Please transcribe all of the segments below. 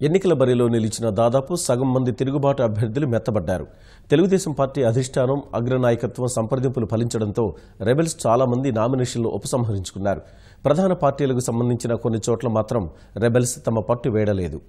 ఎన్నికల బరిలో నిలిచిన దాదాపు సగం మంది తిరుగుబాటు అభ్యర్థులు మెత్తబడ్డారు. తెలుగుదేశం పార్టీ అధిష్టానం అగ్రనాయకత్వం సంప్రదింపులు ఫలించడంతో రెబెల్స్ చాలా మంది నామినేషన్లు ఉపసంహరించుకున్నారు. ప్రధాన పార్టీలకు సంబంధించిన కొన్ని చోట్ల మాత్రం రెబెల్స్ తమ పట్టు వేయలేదు.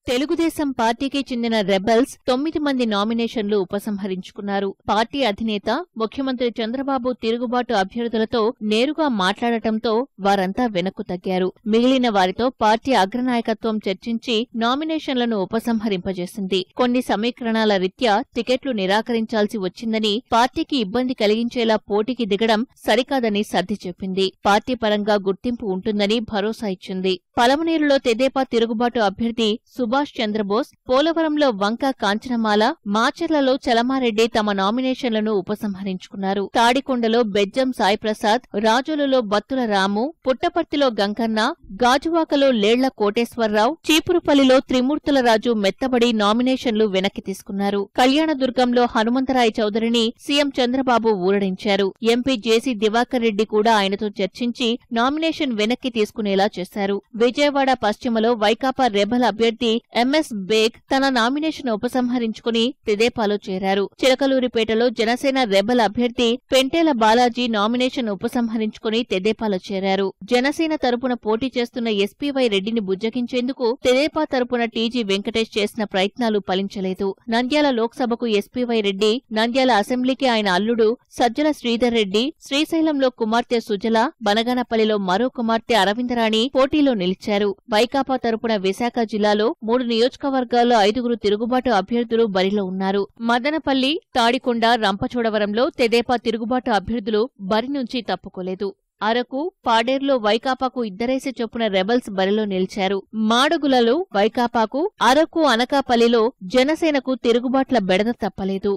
తెలుగుదేశం పార్టీకి చెందిన రెబెల్స్ 9 మంది నామినేషన్లు ఉపసంహరించుకున్నారు. పార్టీ అధినేత ముఖ్యమంత్రి చంద్రబాబు తిరుగుబాటు అభ్యర్థులతో నేరుగా మాట్లాడటంతో వారంతా వెనక్కు తగ్గారు. మిగిలిన వారితో పార్టీ అగ్రనాయకత్వం చర్చించి నామినేషన్లను ఉపసంహరింపజేసింది. కొన్ని సమీకరణాల రీత్యా టికెట్లు నిరాకరించాల్సి వచ్చిందని, పార్టీకి ఇబ్బంది కలిగించేలా పోటీకి దిగడం సరికాదని సర్ది చెప్పింది. పార్టీ పరంగా గుర్తింపు ఉంటుందని భరోసా ఇచ్చింది. పలమనేరులో తెదేపా తిరుగుబాటు అభ్యర్థి సుభాష్ చంద్రబోస్, పోలవరంలో వంక కాంచనమాల, మాచర్లలో చలమారెడ్డి తమ నామినేషన్లను ఉపసంహరించుకున్నారు. తాడికొండలో బెజ్జం సాయిప్రసాద్, రాజోలులో బత్తుల రాము, పుట్టపర్తిలో గంకన్న, గాజువాకలో లేళ్ల కోటేశ్వరరావు, చీపురుపల్లిలో త్రిమూర్తులరాజు మెత్తబడి నామినేషన్లు వెనక్కి తీసుకున్నారు. కళ్యాణదుర్గంలో హనుమంతరాయ చౌదరిని సీఎం చంద్రబాబు ఊరడించారు. ఎంపీ జేసీ దివాకర్ రెడ్డి కూడా ఆయనతో చర్చించి నామినేషన్ వెనక్కి తీసుకునేలా చేశారు. విజయవాడ పశ్చిమలో వైకాపా రెబల్ అభ్యర్థి ఎంఎస్ బేగ్ తన నామినేషన్ ఉపసంహరించుకుని తెదేపాలో చేరారు. చిలకలూరిపేటలో జనసేన రెబల్ అభ్యర్థి పెంటేల బాలాజీ నామినేషన్ ఉపసంహరించుకుని తెదేపాలో చేరారు. జనసేన తరపున పోటీ చేస్తున్న ఎస్పీవై రెడ్డిని బుజ్జగించేందుకు తెదేపా తరపున టీజీ వెంకటేష్ చేసిన ప్రయత్నాలు ఫలించలేదు. నంద్యాల లోక్సభకు ఎస్పీవై రెడ్డి, నంద్యాల అసెంబ్లీకి ఆయన అల్లుడు సజ్జల శ్రీధర్ రెడ్డి, శ్రీశైలంలో కుమార్తె సుజల, బనగానపల్లిలో మరో కుమార్తె అరవిందరాణి పోటీలో నిలిచారు. వైకాపా తరపున విశాఖ జిల్లాలో 3 నియోజకవర్గాల్లో 5 తిరుగుబాటు అభ్యర్థులు బరిలో ఉన్నారు. మదనపల్లి, తాడికొండ, రంపచోడవరంలో తెదేపా తిరుగుబాటు అభ్యర్థులు బరి నుంచి తప్పుకోలేదు. అరకు, పాడేరులో వైకాపాకు 2 చొప్పున రెబల్స్ బరిలో నిలిచారు. మాడుగులలో వైకాపాకు, అరకు, అనకాపల్లిలో జనసేనకు తిరుగుబాట్ల బెడద తప్పలేదు.